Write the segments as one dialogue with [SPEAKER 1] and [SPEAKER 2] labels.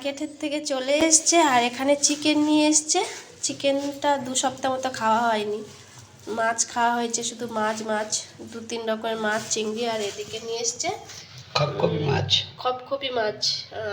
[SPEAKER 1] মার্কেটের থেকে চলে এসছে আর এখানে চিকেন নিয়ে এসছে। চিকেনটা 2 সপ্তাহ মতো খাওয়া হয়নি। মাছ খাওয়া হয়েছে, শুধু মাছ 2-3 রকমের মাছ, চিংড়ি। আর এদিকে নিয়ে এসছে
[SPEAKER 2] খপখপি মাছ।
[SPEAKER 1] খপখপি মাছ,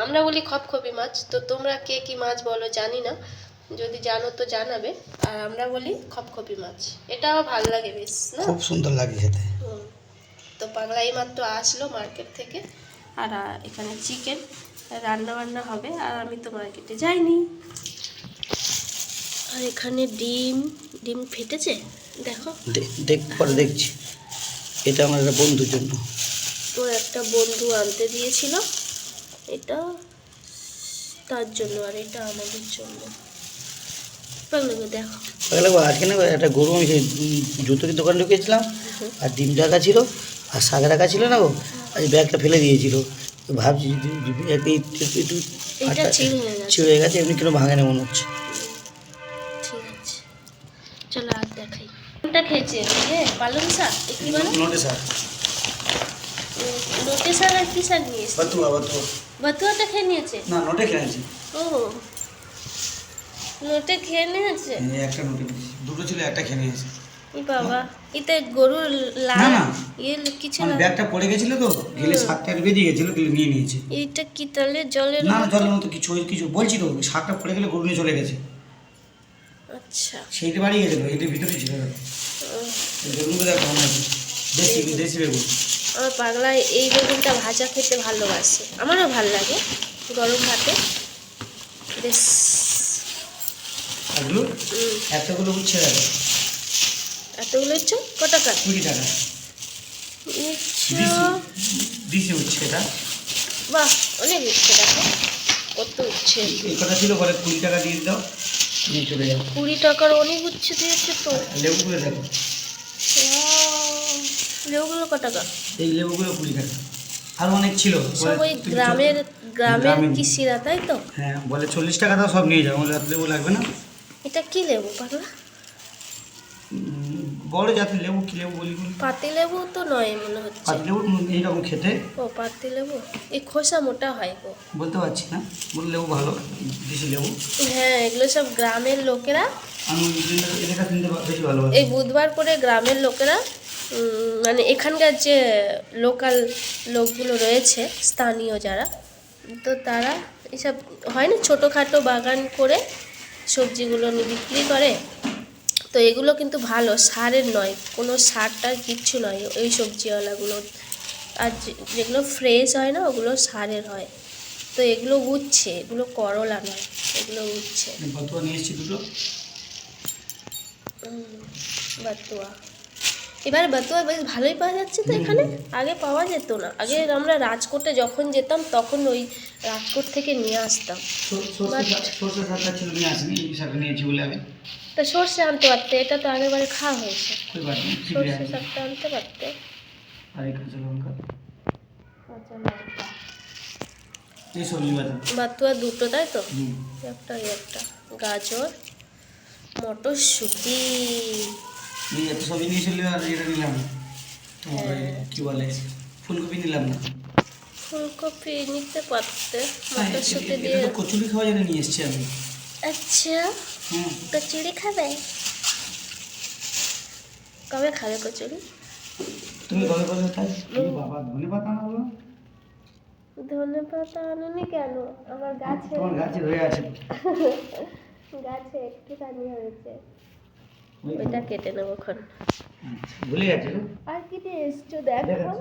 [SPEAKER 1] আমরা বলি খপখপি মাছ। তো তোমরা কে কি মাছ বলো জানি না, যদি জানো তো জানাবে। আর আমরা বলি খপখপি মাছ। এটাও ভালো লাগে বেশ, না?
[SPEAKER 2] খুব সুন্দর লাগে খেতে।
[SPEAKER 1] তো পাগলা এই মাত্র আসলো মার্কেট থেকে। আর এখানে চিকেন রান্না বান্না হবে। আর আমি তো মার্কেটে যাইনি। আর এখানে ডিম ফেটেছে, দেখো।
[SPEAKER 2] পরে দেখছি। এটা আমার একটা বন্ধুর জন্য।
[SPEAKER 1] তো একটা বন্ধু আনতে দিয়েছিল, এটা তার জন্য আর এটা আমাদের জন্য। দেখো
[SPEAKER 2] আজকে না একটা গরু আমি জুতোর দোকানে ঢুকেছিলাম, আর ডিম রাখা ছিল আর শাক রাখা ছিল না গো। আজ ব্যাগটা ফেলে দিয়েছিল। ভাবছি একটু ছিঁড়ে গেছে, এমনি কেন ভাঙে না মনে হচ্ছে।
[SPEAKER 1] ঠিক আছে, চলো আর দেখাই। কোনটা খেয়েছে? পালং শাক, কি বলে?
[SPEAKER 2] নোটে শাক।
[SPEAKER 1] নোটে শাক আর কি শাক নিয়ে এসেছে? বাতুয়াটা খেয়ে নিয়েছে।
[SPEAKER 2] না, নোটে খেয়েছে।
[SPEAKER 1] ও, নোটে খেয়ে নিয়েছে।
[SPEAKER 2] একটা নোটে দুটো ছিল, একটা খেয়ে নিয়েছে।
[SPEAKER 1] ই বাবা, এতে গরুর লাল কিছু না,
[SPEAKER 2] ব্যাগটা পড়ে গেছিল তো, গেলে শাকটা বেরিয়ে গেছিল, গেলে নিয়ে নিয়েছে।
[SPEAKER 1] এইটা কি তাহলে জলের?
[SPEAKER 2] না, জলের মতো কিছু বলছি তো, শাকটা পড়ে গেলে গরু নিয়ে চলে গেছে।
[SPEAKER 1] আচ্ছা,
[SPEAKER 2] সেইটা বাড়ি গেছিল, এটার ভিতরে ছিল। বেগুনগুলো দেখো, দেশি বেগুন।
[SPEAKER 1] আমার পাগলা এই বেগুনটা ভাজা খেতে ভালোবাসে, আমারও ভালো লাগে গরম ভাতে বেশ।
[SPEAKER 2] এতগুলো উচ্ছে দেখো।
[SPEAKER 1] এতগুলো হচ্ছে ক টাকা?
[SPEAKER 2] 20 টাকা দিছে উচ্ছে। এটা
[SPEAKER 1] বাহ, অনেক উচ্ছে, দেখো কত উচ্ছে।
[SPEAKER 2] এই কথা ছিল, বলে 20 টাকা দিয়ে দাও, নিয়ে চলে যাও।
[SPEAKER 1] 20 টাকার অনেক উচ্ছে দিয়েছে তো।
[SPEAKER 2] লেবুগুলো দেখো।
[SPEAKER 1] লেবুগুলো ক টাকা?
[SPEAKER 2] এই লেবুগুলো 20 টাকা। আর অনেক ছিল।
[SPEAKER 1] সব ওই গ্রামের কি শিরা, তাই তো?
[SPEAKER 2] হ্যাঁ, বলে 40 টাকা দাও, সব নিয়ে যাও। বলে লেবু লাগবে না।
[SPEAKER 1] এটা কি লেবু পাগলা?
[SPEAKER 2] বড় জাতের লেবু। কি লেবু বলি?
[SPEAKER 1] পাতি লেবু তো নয় মনে হচ্ছে।
[SPEAKER 2] পাতি লেবু এইরকম খেতে।
[SPEAKER 1] ও, পাতি লেবু, এই খোসা মোটা হয় গো।
[SPEAKER 2] বলতে পারছি না, বলে লেবু ভালো, দেশি লেবু।
[SPEAKER 1] হ্যাঁ, এগুলো সব গ্রামের লোকেরা।
[SPEAKER 2] আমি এটা কিনতে বেশি ভালো।
[SPEAKER 1] এই বুধবার করে গ্রামের লোকেরা, মানে এখানকার যে লোকাল লোকগুলো রয়েছে, স্থানীয় যারা, তো তারা এসব হয় না, ছোটোখাটো বাগান করে সবজিগুলো বিক্রি করে। তো এগুলো কিন্তু ভালো, সারের নয়, কোনো সারটার কিচ্ছু নয় ওই সবজিওয়ালাগুলো। আর যেগুলো ফ্রেশ হয় না, ওগুলো সারের হয়। তো এগুলো উচ্ছে, এগুলো করলা নয়, এগুলো উচ্ছে।
[SPEAKER 2] বাতুয়া নিয়ে এসেছি দুটো।
[SPEAKER 1] বাতুয়া, এবার বাতুয়া বেশ ভালোই পাওয়া যাচ্ছে তো এখানে। আগে পাওয়া যেত না। আগে আমরা রাজকোটে যখন যেতাম, তখন ওই রাজকোট থেকে নিয়ে আসতাম। তা সর্ষে আনতে পারতে, এটা তো আগেরবারে খাওয়া হয়েছে। সর্ষে শাকটা আনতে পারতে। বাতুয়া দুটো, তাই তো? একটা গাজর, মটরশুঁটি,
[SPEAKER 2] সবই নিয়ে চলে। আর এটা নিলাম কি বলে, ফুলকপি নিলাম না।
[SPEAKER 1] ফুলকপি নিতে পারতে, মটরশুঁটি দিয়ে।
[SPEAKER 2] কচুরি খাওয়া জন্য নিয়ে এসছি আমি।
[SPEAKER 1] আচ্ছা, কচুরি খাবে? কবে খাবে কচুরি?
[SPEAKER 2] তুমি কবে কবে খাই? বাবা, ধনে পাতা আনবো।
[SPEAKER 1] ধনে পাতা আনুনি কেন? আমার গাছে,
[SPEAKER 2] তোমার গাছে হয়ে আছে।
[SPEAKER 1] গাছে একটুখানি হয়েছে, ওইটা কেটে নেবো এখন।
[SPEAKER 2] ভুলে গেছে।
[SPEAKER 1] আর কি দিয়ে এসছো দেখো।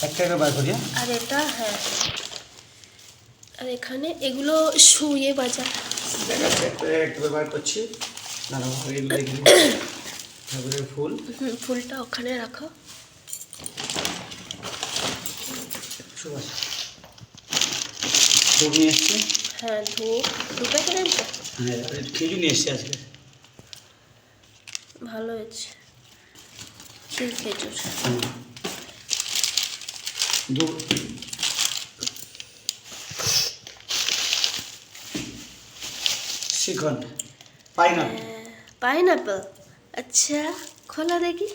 [SPEAKER 2] একটা বার করি।
[SPEAKER 1] আর এটা, হ্যাঁ, আর এখানে এগুলো শুয়ে বাজা।
[SPEAKER 2] একটা বার করছি। ঠাকুরের ফুল।
[SPEAKER 1] ফুলটা ওখানে রাখো।
[SPEAKER 2] ধূপ নিয়ে এসছি।
[SPEAKER 1] হ্যাঁ, ধূপ এখানে।
[SPEAKER 2] হ্যাঁ, খেজুর নিয়ে এসছি আজকে।
[SPEAKER 1] ভালো হয়েছে, খেজুর।
[SPEAKER 2] ধূপ, শিখন্ড,
[SPEAKER 1] পাইনাপেল। আচ্ছা, খোলা দেখি।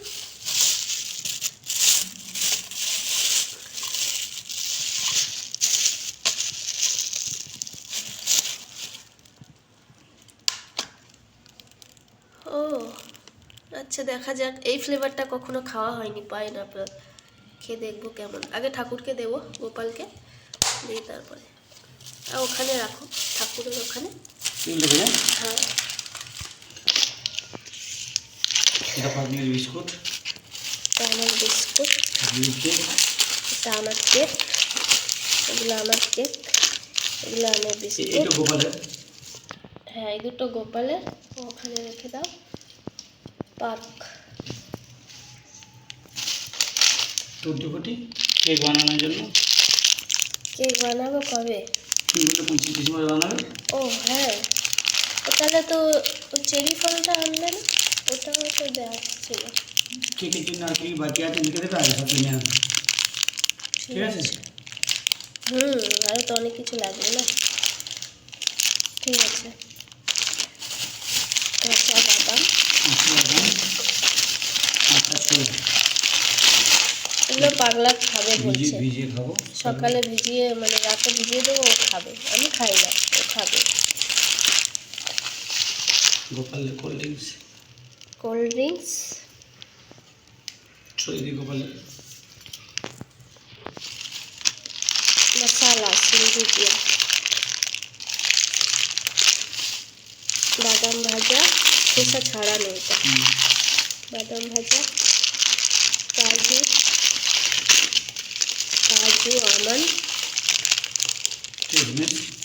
[SPEAKER 1] আচ্ছা দেখা যাক, এই ফ্লেভারটা কখনো খাওয়া হয়নি পাইনাপেল, খেয়ে দেখবো কেমন। আগে ঠাকুরকে দেবো, গোপালকে দিয়ে তারপরে। আর ওখানে রাখো, ঠাকুরের ওখানে। হ্যাঁ,
[SPEAKER 2] এটা 5 মিনিট বিস্কুট,
[SPEAKER 1] এটা আমার বিস্কুট, এটা আমার কেক, এগুলো আমার কেক, এগুলো আমার বিস্কুট।
[SPEAKER 2] এটা গোপালের।
[SPEAKER 1] হ্যাঁ, এই দুটো গোপালের, ওখানে রেখে দাও। পাক
[SPEAKER 2] টুটি কেক বানানোর জন্য।
[SPEAKER 1] কেক বানাবো কবে?
[SPEAKER 2] 25 ডিসেম্বর বানাবে।
[SPEAKER 1] ও হ্যাঁ, তাহলে তো ওই চেরি ফলটা আনলে না, ওটাও তো দেওয়া ছিল।
[SPEAKER 2] কেকের জন্য আর কি বাকি আছে লিখে দেবে, আগে সব কিনে আনবে। ঠিক আছে।
[SPEAKER 1] আরও তো অনেক কিছু লাগবে না। ঠিক আছে, কাঁচা বাদাম, এগুলো পাগলা খাবে বলছে,
[SPEAKER 2] ভিজিয়ে খাবো।
[SPEAKER 1] সকালে ভিজিয়ে মানে রাতে ভিজিয়ে দেবো, ও খাবে, আমি খাই না, ও খাবে।
[SPEAKER 2] গোপালের কোল্ড ড্রিঙ্কস,
[SPEAKER 1] কোল্ড ড্রিঙ্কস,
[SPEAKER 2] গোপালের
[SPEAKER 1] মশালা, সিন্দুকিয়া, বাদাম ভাজা, খোসা ছাড়ানো, এটা বাদাম ভাজা, কাজু, আমন্ড,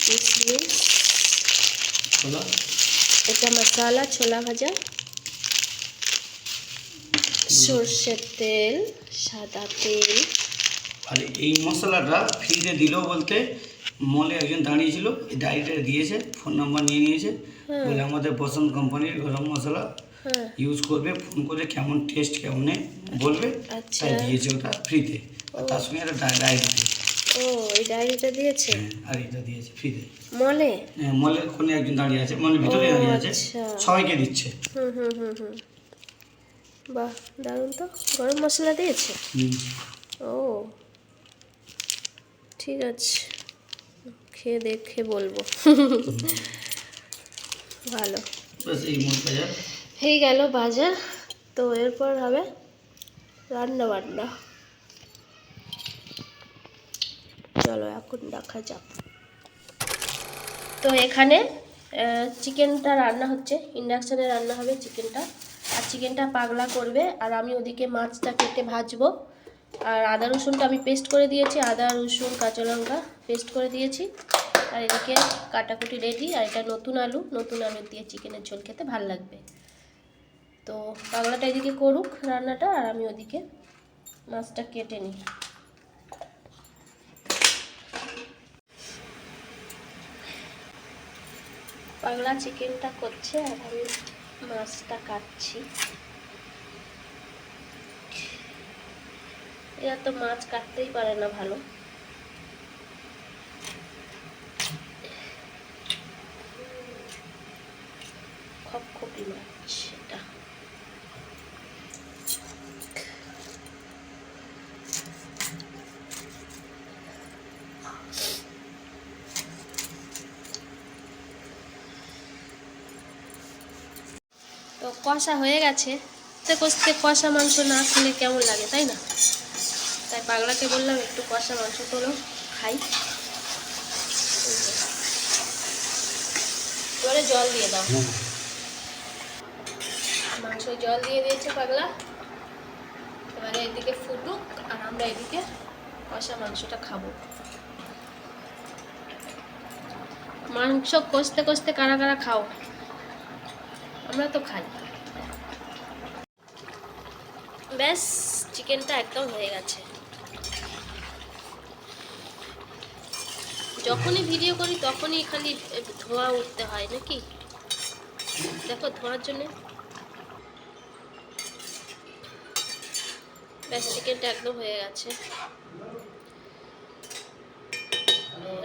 [SPEAKER 1] কিশমিশ,
[SPEAKER 2] ছোলা,
[SPEAKER 1] এটা মশালা, ছোলা ভাজা, সর্ষের তেল, সাদা তেল।
[SPEAKER 2] আর এই মশলাটা ফ্রিতে দিল বলতে, মলে একজন দাঁড়িয়েছিল, এই ডায়েরিটা দিয়েছে, ফোন নাম্বার নিয়ে নিয়েছে, বলে আমাদের বসন্ত কোম্পানির গরম মশলা ইউজ করবে, ফোন করে কেমন টেস্ট কেমন বলবে, তাই দিয়েছে ওটা ফ্রিতে। আর তার সঙ্গে একটা ডায়েরি দিয়েছে।
[SPEAKER 1] ও, এই ডায়েরিটা দিয়েছে।
[SPEAKER 2] আর এটা দিয়েছে ফ্রিতে।
[SPEAKER 1] মলে?
[SPEAKER 2] হ্যাঁ, মলের কোণে একজন দাঁড়িয়ে আছে, মলের ভিতরে দাঁড়িয়ে আছে, সবাইকে দিচ্ছে।
[SPEAKER 1] বাহ, দারুণ তো। গরম মশলা দিয়েছে। ও ঠিক আছে, খেয়ে দেখে বলবো। ভালো।
[SPEAKER 2] বাস এই মোট বাজার
[SPEAKER 1] হয়ে গেল বাজার। তো এরপর হবে রান্না বান্না। চলো এখন দেখা যাক। তো এখানে চিকেনটা রান্না হচ্ছে, ইন্ডাকশানে রান্না হবে চিকেনটা। আর চিকেনটা পাগলা করবে, আর আমি ওদিকে মাছটা কেটে ভাজবো। আর আদা রসুনটা আমি পেস্ট করে দিয়েছি, আদা রসুন কাঁচা লঙ্কা পেস্ট করে দিয়েছি। আর এদিকে কাটাকুটি রেডি। আর এটা নতুন আলু দিয়ে চিকেনের ঝোল খেতে ভালো লাগবে। তো পাগলাটা এদিকে করুক রান্নাটা, আর আমি ওদিকে মাছটা কেটে নিই। পাগলা চিকেনটা করছে আর আমি মাছটা কাটছি। এরা তো মাছ কাটতেই পারে না ভালো। খপখপি মাছ এটা। তো কষা হয়ে গেছে। কষতে কষা মাংস না খেলে কেমন লাগে, তাই না? তাই পাগলাকে বললাম একটু কষা মাংস তোলো, খাই। এবারে জল দিয়ে দাও। মাংস জল দিয়ে দিয়েছে পাগলা। এবারে এদিকে ফুটুক, আর আমরা এদিকে কষা মাংসটা খাবো। মাংস কষতে কষতে কারা কারা খাও? আমরা তো খাই। ব্যাস, চিকেনটা একদম হয়ে গেছে। যখনই ভিডিও করি তখনই খালি ধোঁয়া উঠতে হয় নাকি? দেখো ধোঁয়ার জন্য। ব্যাস, চিকেনটা একদম হয়ে গেছে,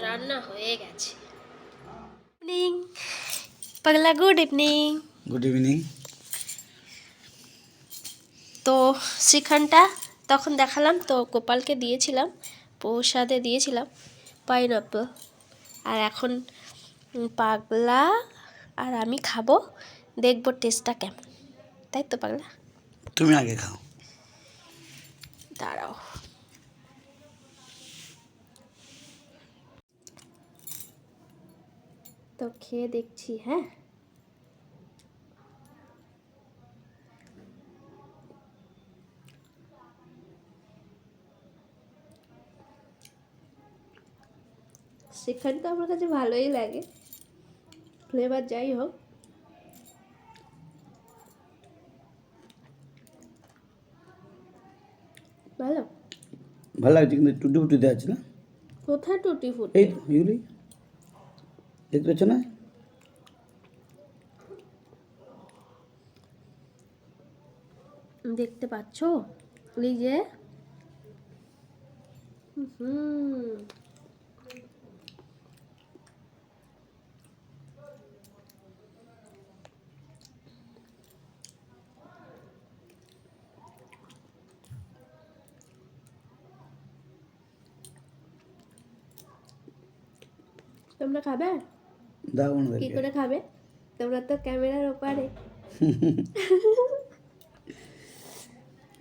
[SPEAKER 1] রান্না হয়ে গেছে। ইভিনিং পাগলা, গুড ইভিনিং।
[SPEAKER 2] Good evening.
[SPEAKER 1] তো শ্রীখানটা তখন দেখালাম, তো গোপালকে দিয়েছিলাম, প্রসাদে দিয়েছিলাম পাইনাপেল। আর এখন পাগলা আর আমি খাবো, দেখবো টেস্টটা কেমন, তাই তো পাগলা?
[SPEAKER 2] তুমি আগে খাও।
[SPEAKER 1] দাঁড়াও। তো খেয়ে দেখছি, হ্যাঁ। সেখানে তো আমার কাছে ভালোই লাগে, ফ্লেভার যাই হোক। ভালো।
[SPEAKER 2] ভালো লাগছে, কিন্তু টুটি ফুটি দেওয়া আছে না?
[SPEAKER 1] কোথায় টুটি
[SPEAKER 2] এই
[SPEAKER 1] ফুটি?
[SPEAKER 2] তো এগুলি দেখতে পাচ্ছ না?
[SPEAKER 1] দেখতে পাচ্ছ? এই যে হুম, তোমরা খাবে?
[SPEAKER 2] দাও
[SPEAKER 1] কি
[SPEAKER 2] ওনাদেরকে।
[SPEAKER 1] করে খাবে? তোমরা তো ক্যামেরার ওপারে।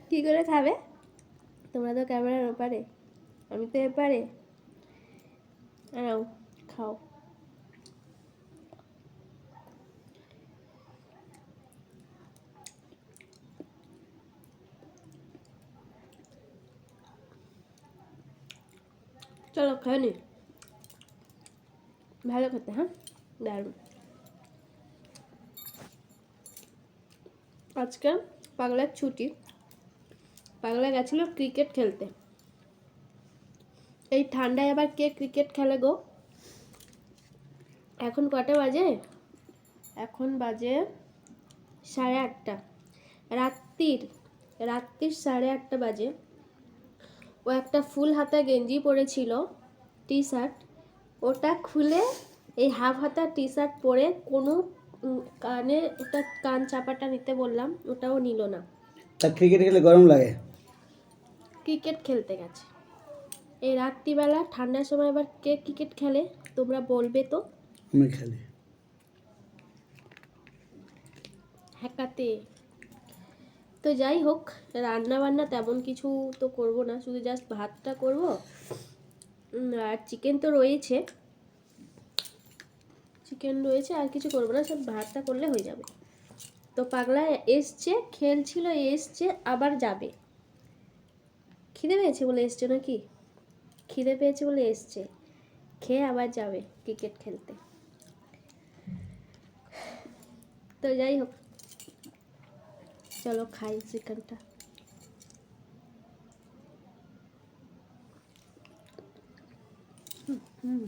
[SPEAKER 1] কি করে খাবে? তোমরা তো ক্যামেরার ওপারে, আমি তো এপারে। নাও, খাও। চলো খেয়ে নি। ভালো খেতে, হ্যাঁ, দারুণ। আজকে পাগলার ছুটি, পাগলা গেছিল ক্রিকেট খেলতে। এই ঠান্ডায় আবার কে ক্রিকেট খেলে গো? এখন কটা বাজে? এখন বাজে 8:30। রাত্রির রাত্রির 8:30 বাজে। ও একটা ফুল হাতা গেঞ্জি পরেছিল, টি শার্ট, ওটা খুলে এই হাফ হাতা টি শার্ট পরে কোনো কানে ওটা কান চাপাটা নিতে বললাম, ওটাও নিল না।
[SPEAKER 2] তা ক্রিকেট খেলে গরম লাগে?
[SPEAKER 1] ক্রিকেট খেলতে গেছে এই রাত্রিবেলা ঠান্ডার সময়, আবার কে ক্রিকেট খেলে তোমরা বলবে তো?
[SPEAKER 2] আমি খেলি।
[SPEAKER 1] হ্যাকাতে। তো যাই হোক, রান্না বান্না তেমন কিছু তো করব না, শুধু জাস্ট ভাতটা করব। আর চিকেন তো রয়েছে, চিকেন রয়েছে, আর কিছু করবো না, সব ভাতটা করলে হয়ে যাবে। তো পাগলা এসছে, খেলছিল, এসছে, আবার যাবে। খিদে পেয়েছে বলে এসছে নাকি? খিদে পেয়েছে বলে এসছে, খেয়ে আবার যাবে ক্রিকেট খেলতে। তো যাই হোক, চলো খাই চিকেনটা। হুম।